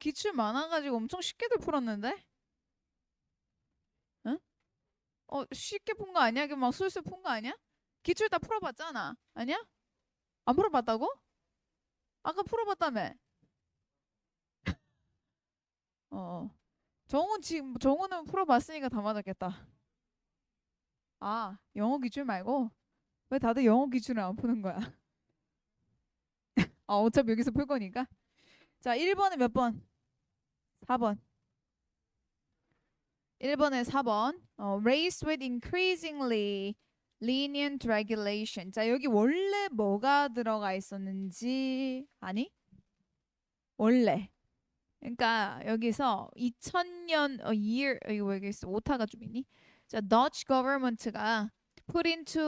기출 많아가지고 엄청 쉽게들 풀었는데? 응? 쉽게 푼 거 아니야? 막 술술 푼 거 아니야? 기출 다 풀어봤잖아. 아니야? 안 풀어봤다고? 아까 풀어봤다며. 어. 정우는 풀어봤으니까 다 맞았겠다. 아, 영어 기출 말고? 왜 다들 영어 기출을 안 푸는 거야? 아, 어차피 여기서 풀 거니까. 자, 1번에 몇 번? 4번. 1번에 4번. Race with increasingly lenient regulation. 자, 여기 원래 뭐가 들어가 있었는지 아니? 원래. 그러니까 여기서 2000년 year 이거 왜 여기 있어? 오타가 좀 있니? 자, Dutch government가 put into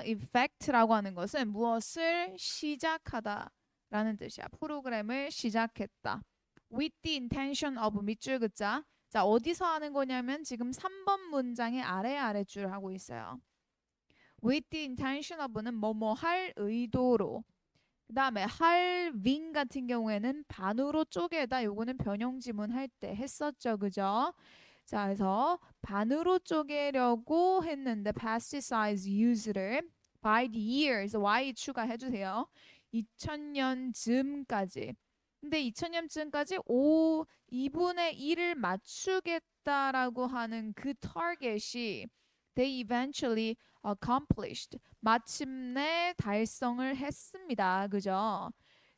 effect라고 하는 것은 무엇을 시작하다라는 뜻이야. 프로그램을 시작했다. With the intention of 밑줄 긋자. 자, 어디서 하는 거냐면 지금 3번 문장의 아래줄 하고 있어요. With the intention of는 뭐뭐 할 의도로. 그 다음에 할윙 같은 경우에는 반으로 쪼개다. 요거는 변형 지문 할 때 했었죠. 그죠? 자, 그래서 반으로 쪼개려고 했는데 pesticides use를 by the year, 그래서 y 추가해주세요. 2000년쯤까지. 근데 2000년쯤까지 2분의 1을 맞추겠다라고 하는 그 타겟이 they eventually accomplished. 마침내 달성을 했습니다. 그죠?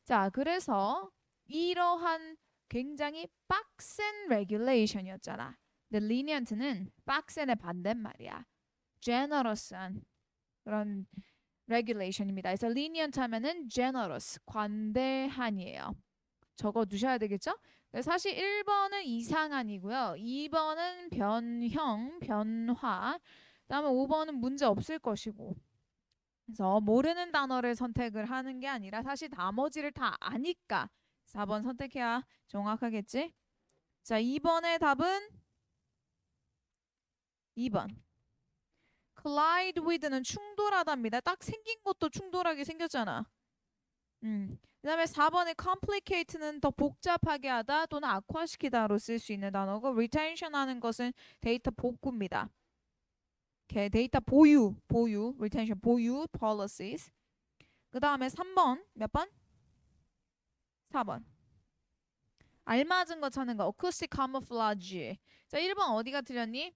자, 그래서 이러한 굉장히 빡센 regulation이었잖아. 근데 lenient는 빡센의 반대말이야. generous한 그런 regulation입니다. 그래서 lenient 하면은 generous, 관대한이에요. 적어 두셔야 되겠죠? 사실 1번은 이상한이고요. 2번은 변형, 변화. 그다음에 5번은 문제 없을 것이고. 그래서 모르는 단어를 선택을 하는 게 아니라 사실 나머지를 다 아니까 4번 선택해야 정확하겠지? 자, 2번의 답은 2번. collide with는 충돌하답니다. 딱 생긴 것도 충돌하게 생겼잖아. 그다음에 4번의 complicate는 더 복잡하게 하다 또는 악화시키다로 쓸 수 있는 단어고 retention 하는 것은 데이터 복구입니다. 데이터 보유, retention 보유 policies. 그다음에 3번 몇 번? 4번. 알맞은 거 찾는 거 acoustic camouflage. 자, 1번 어디가 틀렸니?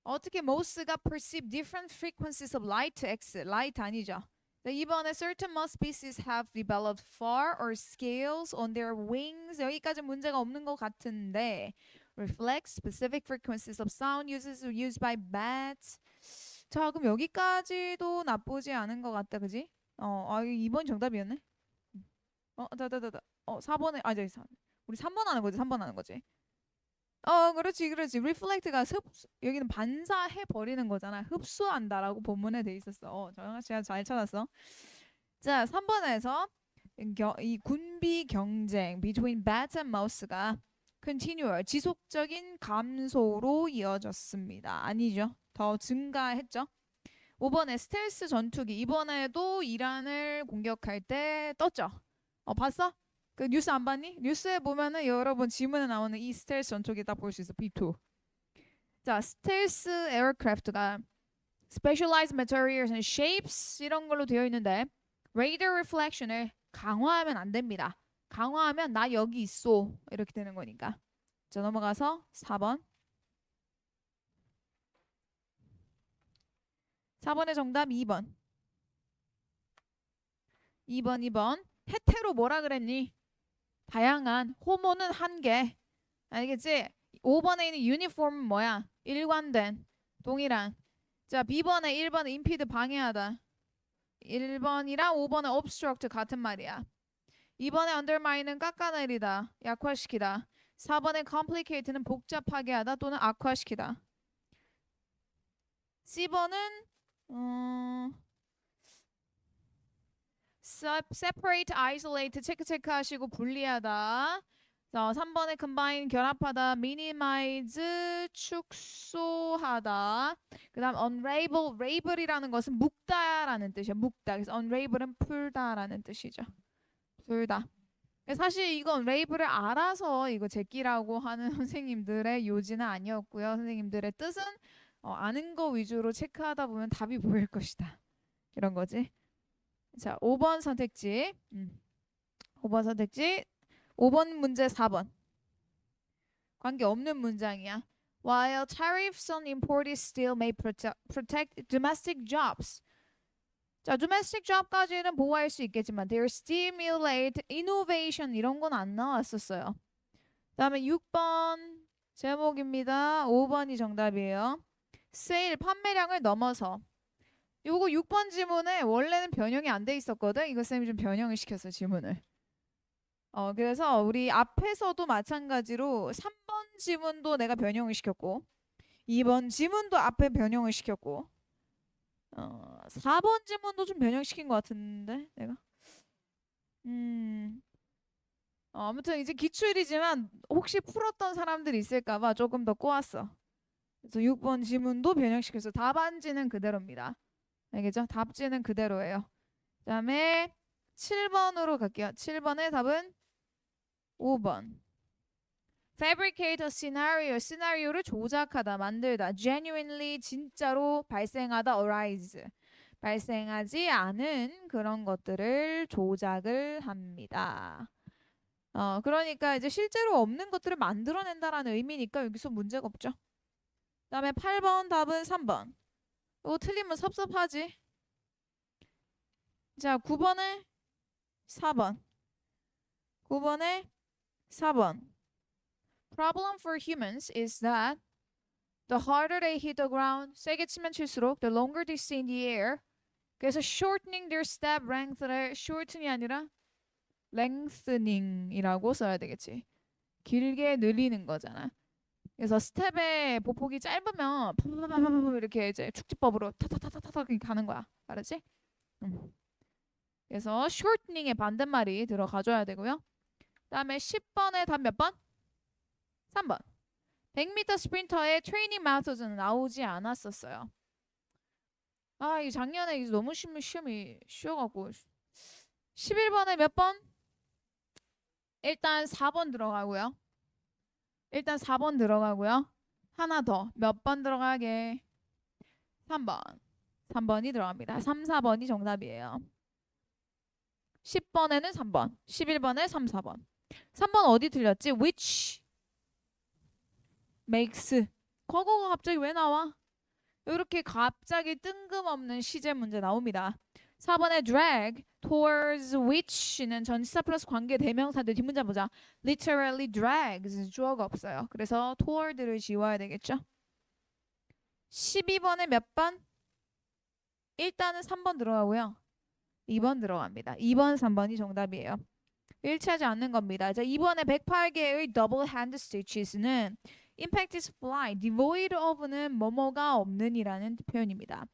어떻게 Morse가 perceive different frequencies of light X. light 아니죠. 자, 2번에 certain mouse species have developed far or scales on their wings. 여기까지 문제가 없는 것 같은데 reflect specific frequencies of sound used by bats. 자, 그럼 여기까지도 나쁘지 않은 것 같다. 그지? 2번 정답이었네. 4번에 우리 3번 하는 거지. 3번 하는 거지. 그렇지. reflect가 여기는 반사해 버리는 거잖아. 흡수한다라고 본문에 돼 있었어. 정영아 씨가 잘 찾았어. 자, 3번에서 이 군비 경쟁 between bats and mouse가 continual 지속적인 감소로 이어졌습니다. 아니죠. 더 증가했죠. 5번에 스텔스 전투기 이번에도 이란을 공격할 때 떴죠. 봤어? 그 뉴스 안 봤니? 뉴스에 보면은 여러 번 지문에 나오는 이 스텔스 전투기 딱 볼 수 있어. B2. 자, 스텔스 에어크래프트가 specialized materials and shapes 이런 걸로 되어 있는데 radar reflection을 강화하면 안 됩니다. 강화하면 나 여기 있어 이렇게 되는 거니까. 자, 넘어가서 4번. 4번의 정답 2번. 2번. 헤테로 뭐라 그랬니? 다양한. 호모는 한 개. 알겠지? 5번에 있는 유니폼은 뭐야? 일관된, 동일한. 자, B번에 1번에 impede 방해하다. 1번이랑 5번에 obstruct 같은 말이야. 2번에 undermine은 깎아내리다, 약화시키다. 4번에 complicate는 복잡하게 하다 또는 악화시키다. C번은 separate, isolate 체크하시고 분리하다. 자, 3번에 combine 결합하다, minimize 축소하다. 그다음 unravel, ravel이라는 것은 묶다라는 뜻이야. 묶다. 그래서 unravel은 풀다라는 뜻이죠. 풀다. 사실 이건 레이블을 알아서 이거 제끼라고 하는 선생님들의 요지는 아니었고요. 선생님들의 뜻은 아는 거 위주로 체크하다 보면 답이 보일 것이다. 이런 거지. 자, 5번 선택지. 5번 선택지. 5번 문제 4번. 관계없는 문장이야. While tariffs on imported steel may protect domestic jobs. 자, domestic job까지는 보호할 수 있겠지만 they stimulate innovation 이런 건 안 나왔었어요. 그다음에 6번 제목입니다. 5번이 정답이에요. 세일 판매량을 넘어서. 요거 6번 지문에 원래는 변형이 안 돼 있었거든. 이거 쌤이 좀 변형을 시켰어, 지문을. 그래서 우리 앞에서도 마찬가지로 3번 지문도 내가 변형을 시켰고 2번 지문도 앞에 변형을 시켰고 4번 지문도 좀 변형시킨 것 같은데 내가 아무튼 이제 기출이지만 혹시 풀었던 사람들이 있을까봐 조금 더 꼬았어. 그래서 6번 지문도 변형시켜서 답안지는 그대로입니다. 알겠죠? 답지는 그대로예요. 그 다음에 7번으로 갈게요. 7번의 답은 5번. Fabricate a scenario. 시나리오를 조작하다, 만들다. Genuinely, 진짜로 발생하다. Arise. 발생하지 않은 그런 것들을 조작을 합니다. 그러니까 이제 실제로 없는 것들을 만들어낸다라는 의미니까 여기서 문제가 없죠. 그 다음에 8번 답은 3번. 이거 틀리면 섭섭하지. 자, 9번에 4번. 9번에 4번. Problem for humans is that the harder they hit the ground, 세게 치면 칠수록 the longer they stay in the air. 그래서 shortening their step length를 shorten이 아니라 lengthening이라고 써야 되겠지. 길게 늘리는 거잖아. 그래서 스텝의 보폭이 짧으면 이렇게 이제 축지법으로 타타타타타 가는 거야. 알았지? 그래서 shortening의 반대말이 들어가줘야 되고요. 그다음에 10번에 답 몇 번? 3번. 100m 스프린터의 트레이닝 마우스는 나오지 않았었어요. 이 작년에 이게 너무 시험이 쉬워갖고 11번에 몇 번? 일단 4번 들어가고요. 일단 4번 들어가고요. 하나 더. 몇 번 들어가게? 3번. 3번이 들어갑니다. 3, 4번이 정답이에요. 10번에는 3번. 11번에 3, 4번. 3번 어디 틀렸지? Which makes. 과거가 갑자기 왜 나와? 이렇게 갑자기 뜬금없는 시제 문제 나옵니다. 4번에 drag towards which는 전치사 플러스 관계 대명사인데 뒷문자 보자. literally drags 주어가 없어요. 그래서 toward를 지워야 되겠죠. 12번에 몇 번? 일단은 3번 들어가고요. 2번 들어갑니다. 2번, 3번이 정답이에요. 일치하지 않는 겁니다. 자, 2번에 108개의 double hand stitches는 impact is fly, devoid of는 뭐뭐가 없는이라는 표현입니다.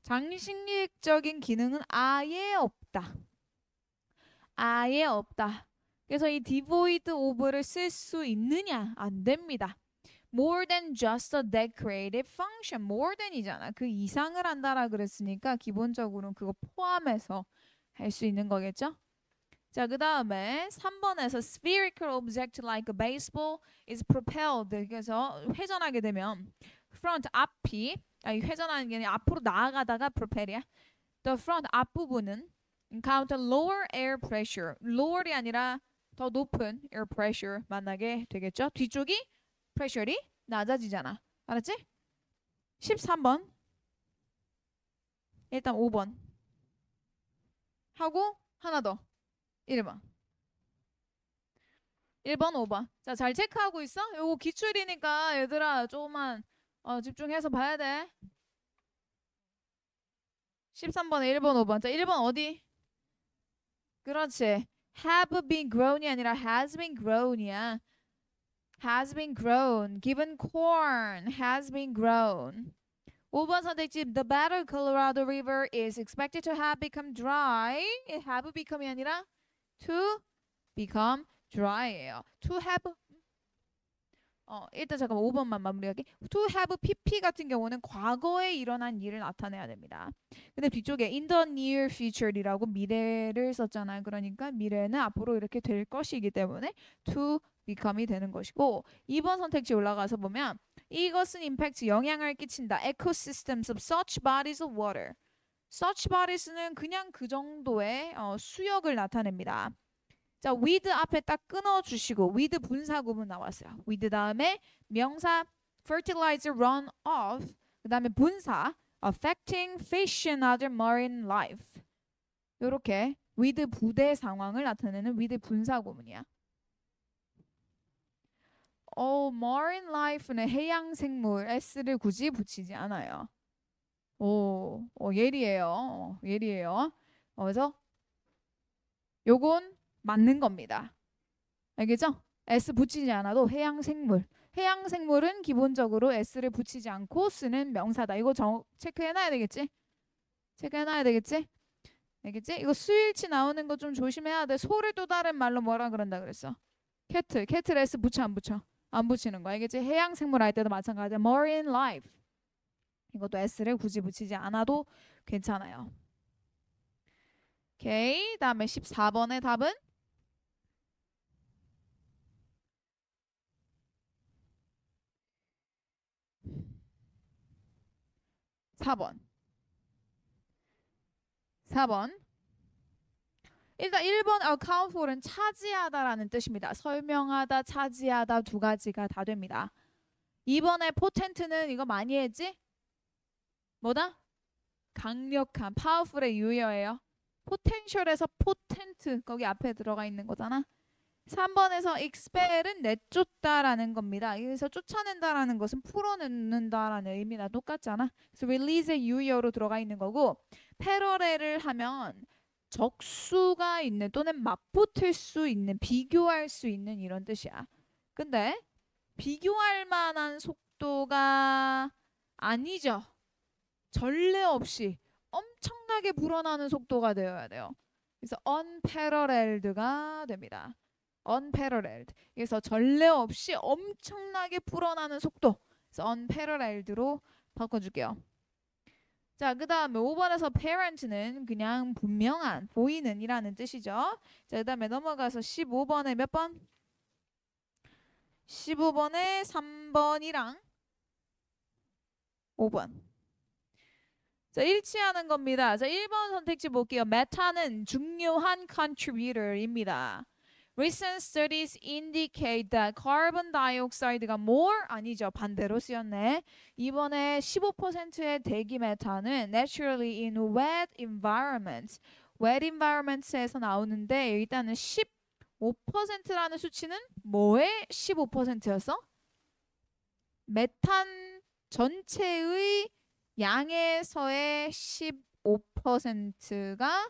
장식적인 기능은 아예 없다. 아예 없다. 그래서 이 devoid of를 쓸 수 있느냐? 안 됩니다. More than just a decorative function. More than이잖아. 그 이상을 한다라 그랬으니까 기본적으로는 그거 포함해서 할 수 있는 거겠죠? 자, 그 다음에 3번에서 spherical object like a baseball is propelled. 그래서 회전하게 되면 front 앞이 회전하는 게 아니라 앞으로 나아가다가 propel이야. The front 앞부분은 encounter lower air pressure. lower이 아니라 더 높은 air pressure 만나게 되겠죠? 뒤쪽이 pressure이 낮아지잖아. 알았지? 13번. 일단 5번. 하고 하나 더. 1번. 1번, 5번. 자, 잘 체크하고 있어? 요거 기출이니까 얘들아 조금만 집중해서 봐야 돼. 13번에 1번, 5번. 자, 1번 어디? 그렇지. have been grown이 아니라 has been grown이야. has been grown. given corn has been grown. 5번 선택지 the battle Colorado River is expected to have become dry. have become이 아니라 to become dry예요. to have 일단 잠깐만 5번만 마무리할게. To have PP 같은 경우는 과거에 일어난 일을 나타내야 됩니다. 근데 뒤쪽에 in the near future이라고 미래를 썼잖아요. 그러니까 미래는 앞으로 이렇게 될 것이기 때문에 to become이 되는 것이고 2번 선택지 올라가서 보면 이것은 impact 영향을 끼친다. ecosystems of such bodies of water. such bodies는 그냥 그 정도의 수역을 나타냅니다. 자, with 앞에 딱 끊어주시고 with 분사 구문 나왔어요. with 다음에 명사 fertilizer run off 그 다음에 분사 affecting fish and other marine life 요렇게 with 부대 상황을 나타내는 with 분사 구문이야. marine life는 해양 생물 s를 굳이 붙이지 않아요. 예리해요. 예리해요. 그래서 요건 맞는 겁니다. 알겠죠? S 붙이지 않아도 해양 생물. 해양 생물은 기본적으로 S를 붙이지 않고 쓰는 명사다. 이거 체크해놔야 되겠지? 체크해놔야 되겠지? 알겠지? 이거 수일치 나오는 거 좀 조심해야 돼. 소를 또 다른 말로 뭐라 그런다 그랬어? 캐틀 S 붙여 안 붙여? 안 붙이는 거 알겠지? 해양 생물 할 때도 마찬가지야. marine life. 이것도 S를 굳이 붙이지 않아도 괜찮아요. 오케이. 다음에 14번의 답은? 4번. 4번. 일단 1번 account for는 차지하다라는 뜻입니다. 설명하다, 차지하다 두 가지가 다 됩니다. 2번의 potent는 이거 많이 했지? 뭐다? 강력한, powerful의 유효예요. potential에서 potent 거기 앞에 들어가 있는 거잖아. 3번에서 expel은 내쫓다라는 겁니다. 여기서 쫓아낸다라는 것은 풀어내는다라는 의미나 똑같잖아. 그래서 release의 유효로 들어가 있는 거고 패러렐을 하면 적수가 있는 또는 맞붙을 수 있는 비교할 수 있는 이런 뜻이야. 근데 비교할 만한 속도가 아니죠. 전례 없이 엄청나게 불어나는 속도가 되어야 돼요. 그래서 unparalleled가 됩니다. unparalleled. 그래서 전례 없이 엄청나게 불어나는 속도. 그래서 unparalleled로 바꿔줄게요. 자, 그 다음에 5번에서 parent는 그냥 분명한, 보이는 이라는 뜻이죠. 자, 그 다음에 넘어가서 15번에 몇 번? 15번에 3번이랑 5번. 자, 일치하는 겁니다. 자, 1번 선택지 볼게요. 메타는 중요한 contributor입니다. Recent studies indicate that carbon dioxide가 more 아니죠. 반대로 쓰였네. 이번에 15%의 대기 메탄은 naturally in wet environments. wet environments에서 나오는데 일단은 15%라는 수치는 뭐의 15%였어? 메탄 전체의 양에서의 15%가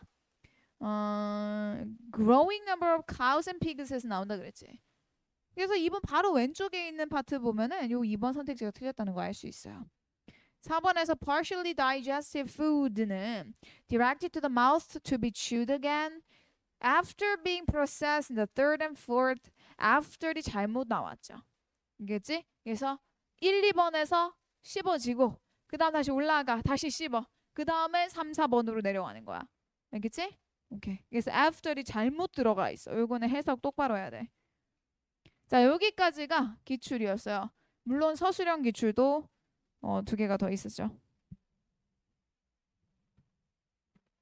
growing number of cows and pigs에서 나온다 그랬지. 그래서 2번 바로 왼쪽에 있는 파트 보면은 요 2번 선택지가 틀렸다는 거 알 수 있어요. 4번에서 partially digestive food는 directed to the mouth to be chewed again after being processed in the third and fourth after이 잘못 나왔죠. 알겠지? 그래서 1, 2번에서 씹어지고 그 다음 다시 올라가 다시 씹어 그 다음에 3, 4번으로 내려가는 거야. 알겠지? 오케이. 그래서 after이 잘못 들어가 있어. 요거는 해석 똑바로 해야 돼. 자, 여기까지가 기출이었어요. 물론 서술형 기출도 2개가 더 있었죠.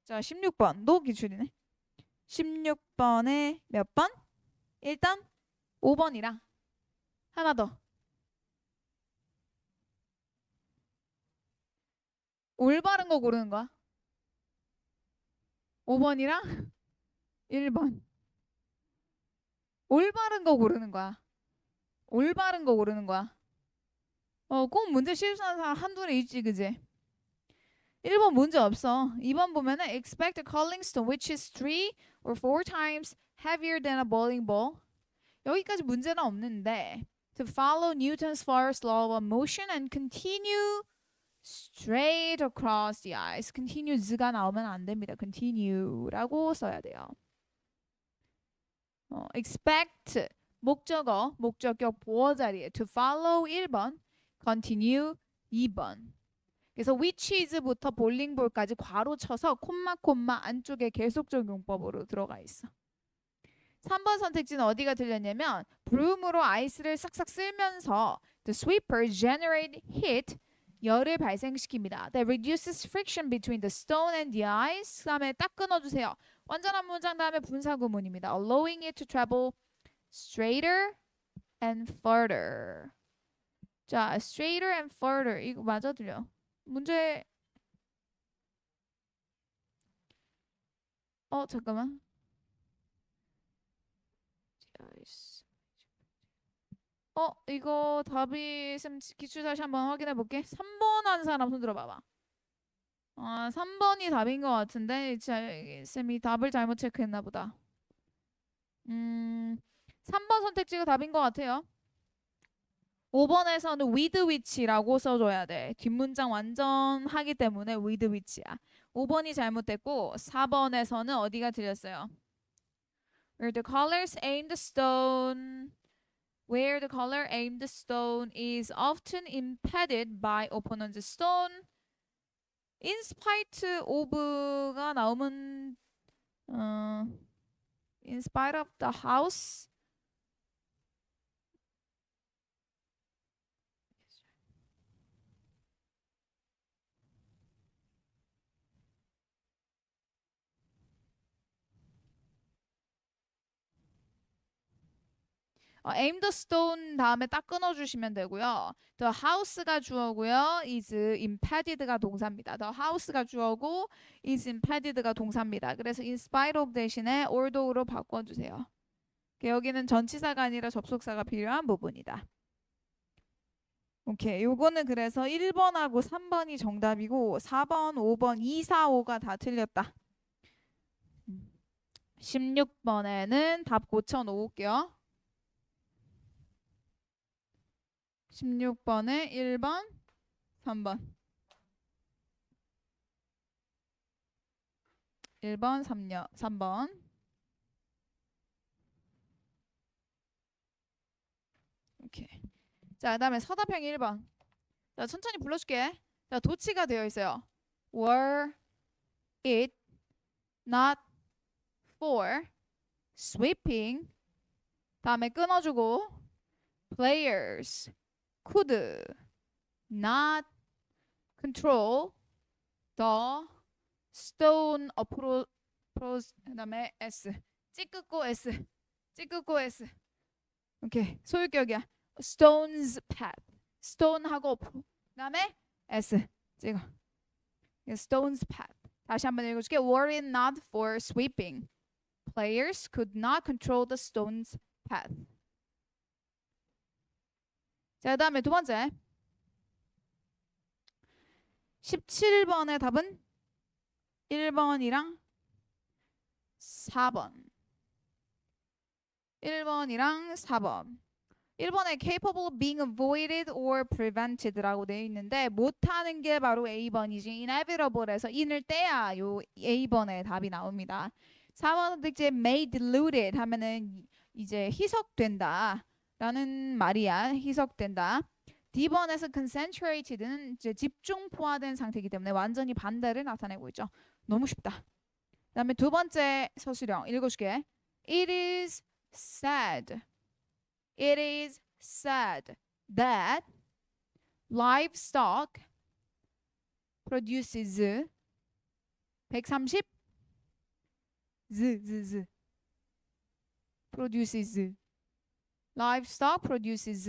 자, 16번도 기출이네. 16번에 몇 번? 일단 5번이랑 하나 더. 올바른 거 고르는 거야. 5번이랑 1번. 올바른 거 고르는 거야. 올바른 거 고르는 거야. 꼭 문제 실수하는 사람 한둘에 있지, 그지? 1번 문제 없어. 2번 보면은 expect a curling stone which is 3 or 4 times heavier than a bowling ball. 여기까지 문제는 없는데 to follow Newton's first law of motion and continue straight across the ice. continues가 나오면 안 됩니다. continue라고 써야 돼요. expect 목적어, 목적격 보어 자리에 to follow 1번, continue 2번. 그래서 which is부터 볼링볼까지 괄호 쳐서 콤마 안쪽에 계속적 용법으로 들어가 있어. 3번 선택지는 어디가 들렸냐면 브룸으로 아이스를 싹싹 쓸면서 the sweeper generate heat 열을 발생시킵니다. That reduces friction between the stone and the ice. 다음에 딱 끊어주세요. 완전한 문장 다음에 분사구문입니다. Allowing it to travel straighter and further. 자, straighter and further 이거 맞아 들려. 문제 잠깐만. 이거 답이 쌤 기출 다시 한번 확인해 볼게. 3번 한 사람 손 들어봐봐. 3번이 답인 것 같은데 쌤이 답을 잘못 체크했나 보다. 3번 선택지가 답인 것 같아요. 5번에서는 with which라고 써줘야 돼. 뒷문장 완전 하기 때문에 with which야. 5번이 잘못됐고 4번에서는 어디가 틀렸어요? Where the colors aim the stone. Where the color aimed stone is often impeded by opponent's stone. In spite of가 나오면 in spite of the house. aim the stone 다음에 딱 끊어주시면 되고요. The house가 주어고요. is impeded가 동사입니다. The house가 주어고 is impeded가 동사입니다. 그래서 in spite of 대신에 although로 바꿔주세요. 여기는 전치사가 아니라 접속사가 필요한 부분이다. 오케이. 요거는 그래서 1번하고 3번이 정답이고 4번, 5번, 2, 4, 5가 다 틀렸다. 16번에는 답 고쳐 놓을게요. 16번에 1번, 3번. 1번, 3번. 오케이. 자, 그다음에 서답형 1번. 자, 천천히 불러줄게. 자, 도치가 되어 있어요. Were it not for sweeping. 다음에 끊어주고 players could not control the stone approach. 그다음에 s 찌끄고 s 찌끄고 s. 오케이. 소유격이야. stone's path. stone하고 그다음에 s 찍어. stone's path. 다시 한번 읽어줄게. Were it not for sweeping, players could not control the stone's path. 자, 그다음에 두 번째. 17번의 답은 1번이랑 4번. 1번이랑 4번. 1번에 capable of being avoided or prevented라고 되어 있는데 못하는 게 바로 A번이지. inevitable에서 in을 떼야 요 A번의 답이 나옵니다. 4번 선택지에 may diluted 하면은 이제 희석된다 라는 말이야. 희석된다. D번에서 concentrated는 이제 집중포화된 상태이기 때문에 완전히 반대를 나타내고 있죠. 너무 쉽다. 그 다음에 두 번째 서술형 읽어줄게. It is sad. It is said that livestock produces 130 produces livestock produces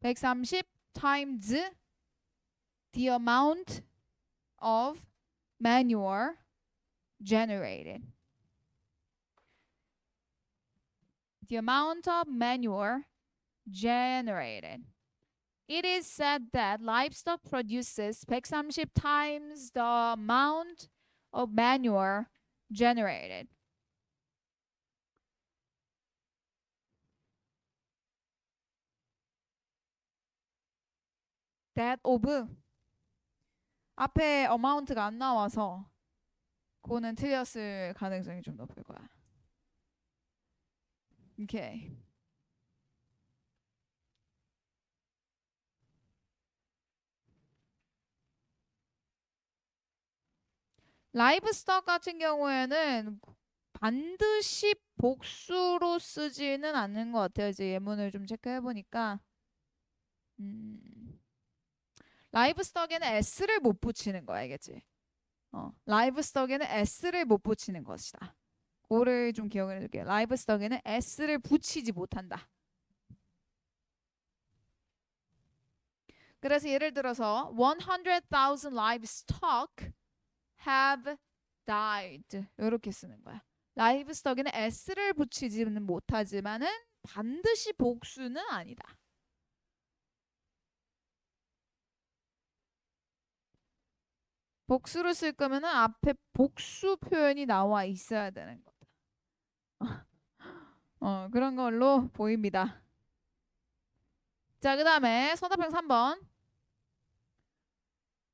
130 times the amount of manure generated. The amount of manure generated. It is said that livestock produces 130 times the amount of manure generated. That of 앞에 amount가 안 나와서 그거는 틀렸을 가능성이 좀 높을 거야. 오케이. 라이브스톡 같은 경우에는 반드시 복수로 쓰지는 않는 것 같아요. 이제 예문을 좀 체크해 보니까 라이브스톡에는 s를 못 붙이는 거야, 알겠지? 라이브스톡에는 s를 못 붙이는 것이다. 그거를 좀 기억을 해둘게요. 라이브스톡에는 s를 붙이지 못한다. 그래서 예를 들어서 100,000 livestock have died 이렇게 쓰는 거야. 라이브스톡에는 s를 붙이지는 못하지만은 반드시 복수는 아니다. 복수로 쓸 거면은 앞에 복수 표현이 나와 있어야 되는 거다. 그런 걸로 보입니다. 자, 그 다음에 서답형 3번.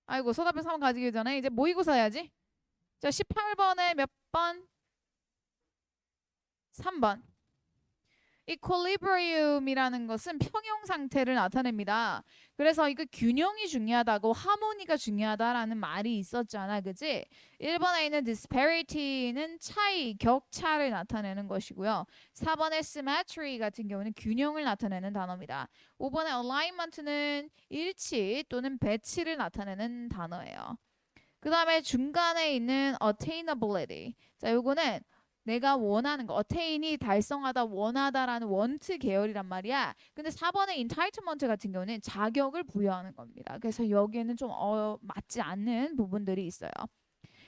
아이고, 서답형 3번 가지기 전에 이제 모의고사 해야지. 자, 18번에 몇 번? 3번. equilibrium이라는 것은 평형 상태를 나타냅니다. 그래서 이거 균형이 중요하다고 하모니가 중요하다라는 말이 있었잖아. 그지? 1번에 있는 disparity는 차이, 격차를 나타내는 것이고요. 4번의 symmetry 같은 경우는 균형을 나타내는 단어입니다. 5번의 alignment는 일치 또는 배치를 나타내는 단어예요. 그 다음에 중간에 있는 attainability. 자, 요거는 내가 원하는 거, attain이 달성하다, 원하다라는 want 계열이란 말이야. 근데 4번의 entitlement 같은 경우는 자격을 부여하는 겁니다. 그래서 여기에는 좀 맞지 않는 부분들이 있어요.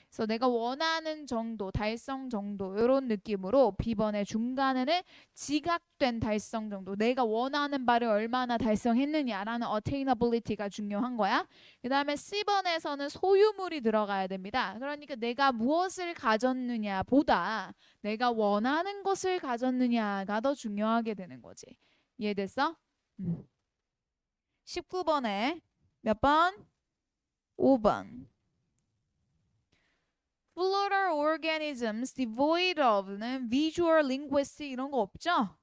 그래서 내가 원하는 정도, 달성 정도 이런 느낌으로 B번의 중간에는 지각된 달성 정도, 내가 원하는 바를 얼마나 달성했느냐라는 attainability가 중요한 거야. 그 다음에 C번에서는 소유물이 들어가야 됩니다. 그러니까 내가 무엇을 가졌느냐 보다 내가 원하는 것을 가졌느냐가 더 중요하게 되는 거지. 이해됐어? 19번에 몇 번? 5번. Plural organisms devoid of는 visual, linguistic 이런 거 없죠?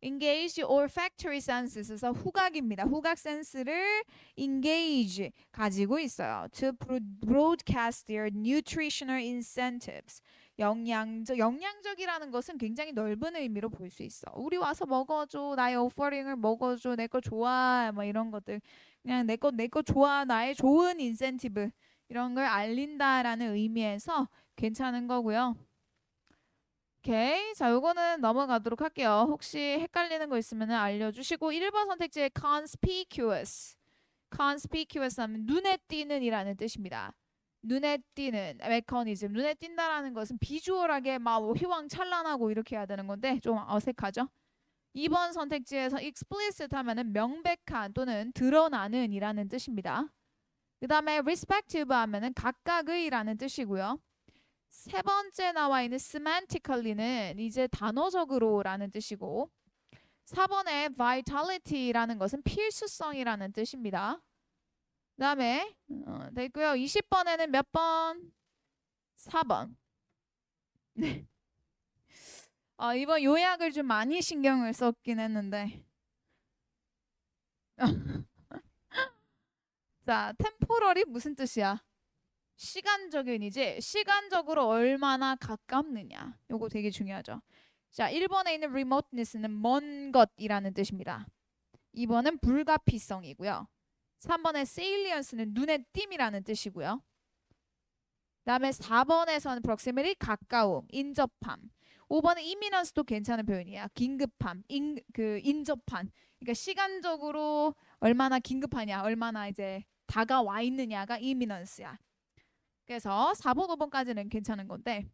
engage olfactory senses에서 후각입니다. 후각 센스를 engage 가지고 있어요. to broadcast their nutritional incentives. 영양적이라는 것은 굉장히 넓은 의미로 볼 수 있어. 우리 와서 먹어줘, 나의 오퍼링을 먹어줘, 내 거 좋아, 뭐 이런 것들. 그냥 내 거 좋아, 나의 좋은 인센티브 이런 걸 알린다라는 의미에서 괜찮은 거고요. 오케이. 자, 요거는 넘어가도록 할게요. 혹시 헷갈리는 거 있으면 알려주시고 1번 선택지에 conspicuous. conspicuous 하면 눈에 띄는 이라는 뜻입니다. 눈에 띄는 메커니즘. 눈에 띈다라는 것은 비주얼하게 막 휘황찬란하고 이렇게 해야 되는 건데 좀 어색하죠? 2번 선택지에서 explicit 하면은 명백한 또는 드러나는 이라는 뜻입니다. 그 다음에 respective 하면은 각각의라는 뜻이고요. 세 번째 나와 있는 semantically는 이제 단어적으로라는 뜻이고 4번의 vitality라는 것은 필수성이라는 뜻입니다. 그 다음에 됐고요. 20번에는 몇 번? 4번. 네. 이번 요약을 좀 많이 신경을 썼긴 했는데 자, temporary 무슨 뜻이야? 시간적인이지 시간적으로 얼마나 가깝느냐. 요거 되게 중요하죠. 자, 1번에 있는 remoteness는 먼 것이라는 뜻입니다. 2번은 불가피성이고요. 3번의 salience는 눈에 띄이라는 뜻이고요. 그다음에 4번에서는 proximity 가까움, 인접함. 5번은 imminence도 괜찮은 표현이야. 긴급함, 인접한. 그러니까 시간적으로 얼마나 긴급하냐, 얼마나 이제 다가와 있느냐가 imminence야. 그래서 4번, 5번까지는 괜찮은 건데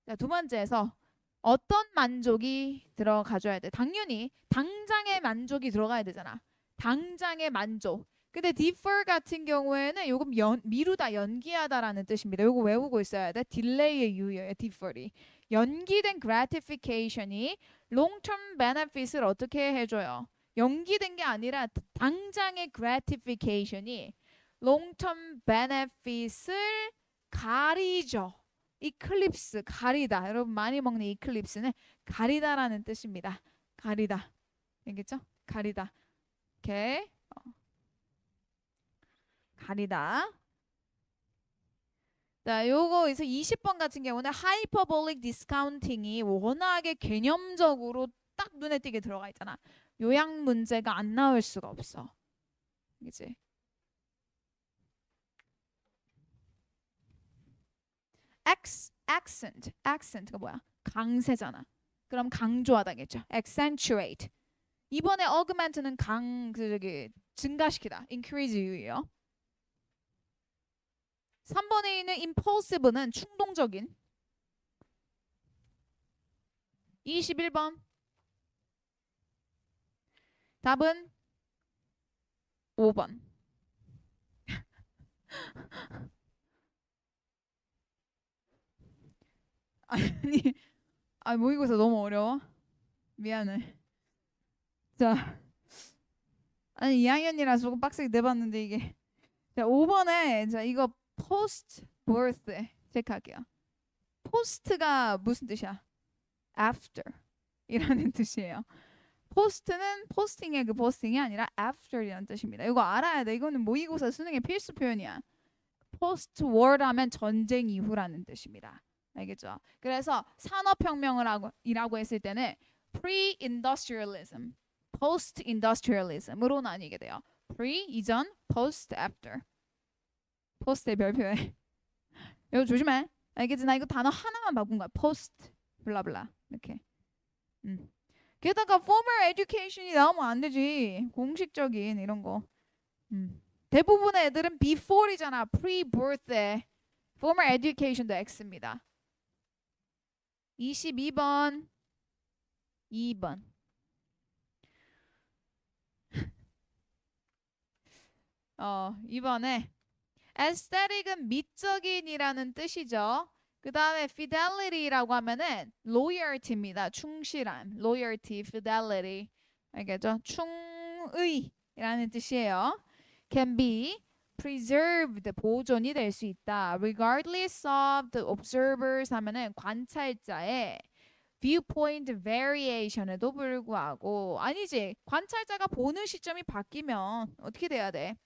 자, 두 번째에서 어떤 만족이 들어가줘야 돼? 당연히 당장의 만족이 들어가야 되잖아. 당장의 만족. 근데 defer 같은 경우에는 요금 미루다, 연기하다라는 뜻입니다. 요거 외우고 있어야 돼. 딜레이의 유효예요. defer이. 연기된 gratification이 long-term benefit을 어떻게 해줘요? 연기된 게 아니라 당장의 gratification이 long-term benefit을 가리죠. 이클립스 가리다. 여러분 많이 먹는 이클립스는 가리다라는 뜻입니다. 가리다. 알겠죠? 가리다. 오케이. 가리다. 자, 요거에서 20번 같은 경우는 하이퍼볼릭 디스카운팅이 워낙에 개념적으로 딱 눈에 띄게 들어가 있잖아. 요약 문제가 안 나올 수가 없어. 그치? accent가 뭐야? 강세잖아. 그럼 강조하다겠죠. accentuate. 이번에 augment는 증가시키다. increase 유예요. 3번에 있는 impulsive는 충동적인. 21번. 답은 5번. 아니, 모의고사 너무 어려워. 미안해. 자, 아니 2학년이라 조금 빡세게 내봤는데 이게. 자, 5번에 자 이거 post birth 체크할게요. post가 무슨 뜻이야? after 이라는 뜻이에요. post는 posting의 그 posting이 아니라 after이라는 뜻입니다. 이거 알아야 돼. 이거는 모의고사 수능의 필수 표현이야. post war 하면 전쟁 이후라는 뜻입니다. 알겠죠? 그래서 산업혁명을 이라고 했을 때는 pre-industrialism, post-industrialism으로 나뉘게 돼요. pre 이전, post after. post의 별표에 이거 조심해. 알겠지? 나 이거 단어 하나만 바꾼 거야. post 블라블라 이렇게. 게다가 formal education이 나오면 안 되지. 공식적인 이런 거. 대부분의 애들은 before이잖아. pre-birth에 formal education도 X입니다. 22번 2번 이번에 aesthetic은 미적인이라는 뜻이죠. 그 다음에 fidelity라고 하면은 loyalty입니다. 충실함, loyalty, fidelity. 알겠죠? 충의라는 뜻이에요. can be preserved, 보존이 될 수 있다. regardless of the observers 하면은 관찰자의 viewpoint variation에도 불구하고 아니지. 관찰자가 보는 시점이 바뀌면 어떻게 돼야 돼?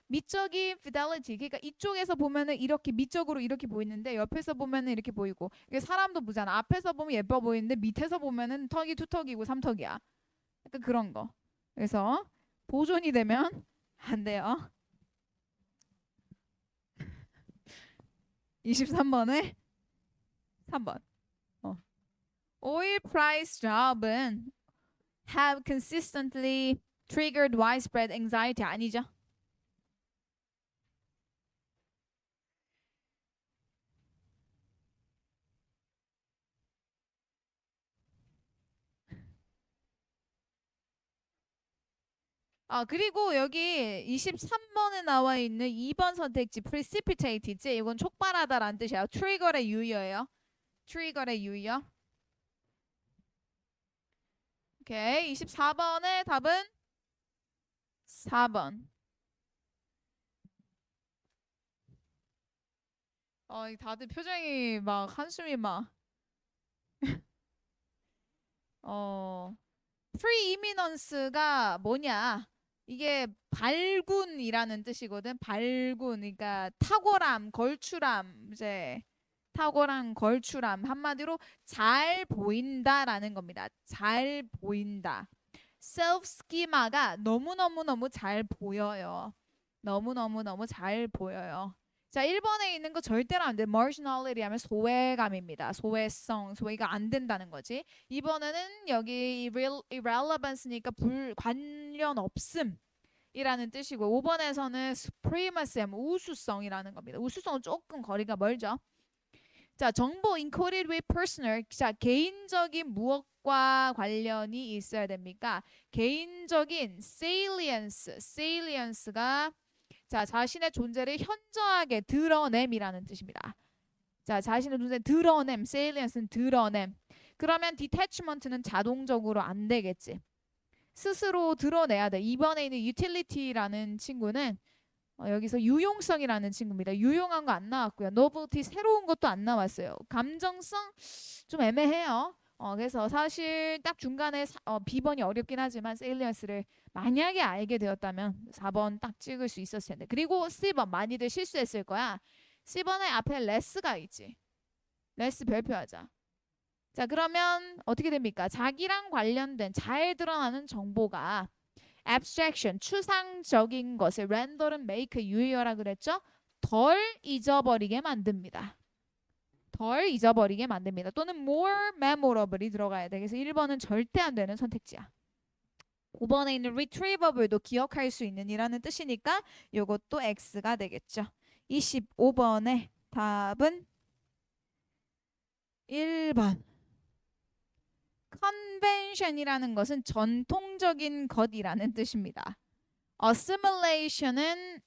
미적인 fidelity, 그러니까 이쪽에서 보면은 이렇게 미적으로 이렇게 보이는데 옆에서 보면은 이렇게 보이고. 이게 사람도 보잖아. 앞에서 보면 예뻐 보이는데 밑에서 보면은 턱이 투턱이고 삼턱이야. 약간 그런 거. 그래서 보존이 되면 안 돼요. 23번에 3번. Oil price drop은 have consistently triggered widespread anxiety 아니죠? 그리고 여기 23번에 나와 있는 2번 선택지 precipitate 있지? 이건 촉발하다라는 뜻이에요. trigger의 유의어예요. trigger의 유의어. 오케이. 24번의 답은 4번. 다들 표정이 막 한숨이 막 preeminence가 뭐냐? 이게 발군이라는 뜻이거든. 발군. 그러니까 탁월함, 걸출함, 이제 탁월한 걸출함. 한마디로 잘 보인다라는 겁니다. 잘 보인다. self schema가 너무너무너무 잘 보여요. 너무너무너무 잘 보여요. 자, 1번에 있는 거 절대로 안 돼. marginality 하면 소외감입니다. 소외성, 소외가 안 된다는 거지. 2번에는 여기 irrelevance니까 관련 없음 이라는 뜻이고 5번에서는 supremacy, 우수성이라는 겁니다. 우수성은 조금 거리가 멀죠. 자, 정보 encoded with personal. 자, 개인적인 무엇과 관련이 있어야 됩니까? 개인적인 salience가 자, 자신의 존재를 현저하게 드러냄이라는 뜻입니다. 자, 자신의 존재 드러냄, salience는 드러냄. 그러면 detachment는 자동적으로 안 되겠지. 스스로 드러내야 돼. 이번에 있는 utility라는 친구는 여기서 유용성이라는 친구입니다. 유용한 거 안 나왔고요. novelty 새로운 것도 안 나왔어요. 감정성 좀 애매해요. 그래서 사실 딱 중간에 B번이 어렵긴 하지만 salience를 만약에 알게 되었다면 4번 딱 찍을 수 있었을 텐데. 그리고 C번 많이들 실수했을 거야. C번에 앞에 less가 있지. less 별표하자. 자, 그러면 어떻게 됩니까? 자기랑 관련된 잘 드러나는 정보가 abstraction, 추상적인 것을 render은 make, 유의어라 그랬죠? 덜 잊어버리게 만듭니다. 덜 잊어버리게 만듭니다. 또는 more memorable이 들어가야 돼. 그래서 1번은 절대 안 되는 선택지야. 5번에 있는 retrieva블도 기억할 수 있는 이라는 뜻이니까 이것도 X가 되겠죠. 25번의 답은 1번. convention이라는 것은 전통적인 것이라는 뜻입니다. assimilation은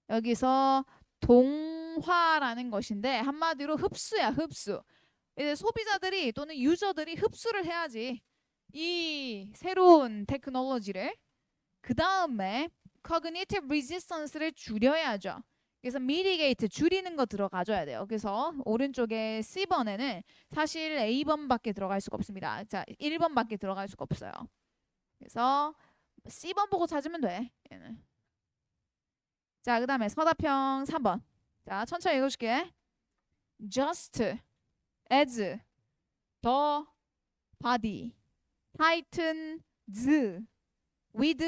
여기서 동화라는 것인데 한마디로 흡수야, 흡수. 이제 소비자들이 또는 유저들이 흡수를 해야지 이 새로운 테크놀로지를. 그 다음에 cognitive resistance를 줄여야죠. 그래서 mitigate, 줄이는 거 들어가줘야 돼요. 그래서 오른쪽에 C번에는 사실 A번밖에 들어갈 수가 없습니다. 자, 1번밖에 들어갈 수가 없어요. 그래서 C번 보고 찾으면 돼. 얘는. 자, 그 다음에 서답형 3번. 자, 천천히 읽어줄게. Just as the body tightens with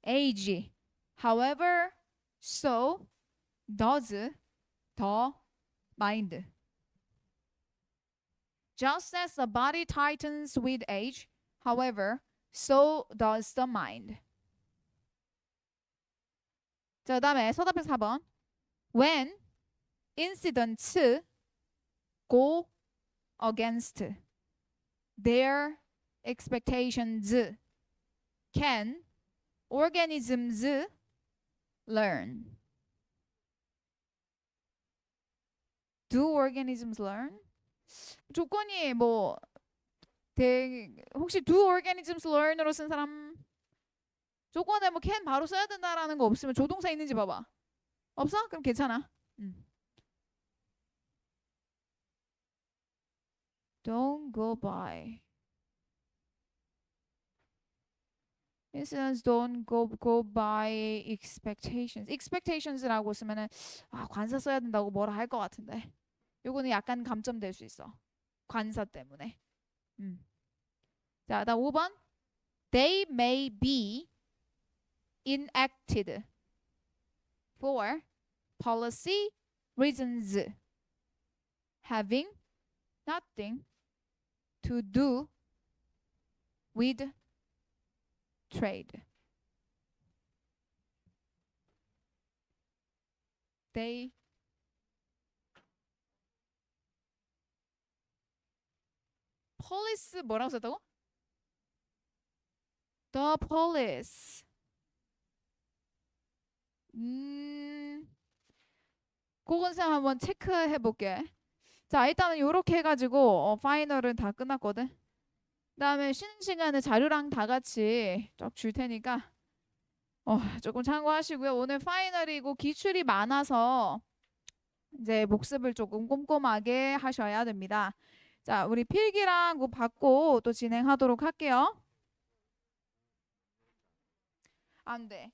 age. However, so does the mind. Just as the body tightens with age, however, so does the mind. 자, 그다음에 서답형 4번. When incidents go against their expectations, can organisms learn? Do organisms learn? 조건이 뭐 혹시 do organisms learn으로 쓴 사람? 조건에 뭐 can 바로 써야 된다라는 거 없으면 조동사 있는지 봐봐. 없어? 그럼 괜찮아. Don't go by. Incidents don't go by expectations. expectations라고 쓰면은 관사 써야 된다고 뭐라 할 것 같은데. 요거는 약간 감점될 수 있어. 관사 때문에. 자, 나 5번. They may be enacted for policy reasons having nothing to do with trade. They police 뭐라고 썼다고? The police. 그건 쌤 한번 체크해 볼게. 자, 일단은 요렇게 해가지고 파이널은 다 끝났거든. 그다음에 쉬는 시간에 자료랑 다 같이 쫙 줄 테니까 조금 참고하시고요. 오늘 파이널이고 기출이 많아서 이제 복습을 조금 꼼꼼하게 하셔야 됩니다. 자, 우리 필기랑 그거 받고 또 진행하도록 할게요. 안 돼.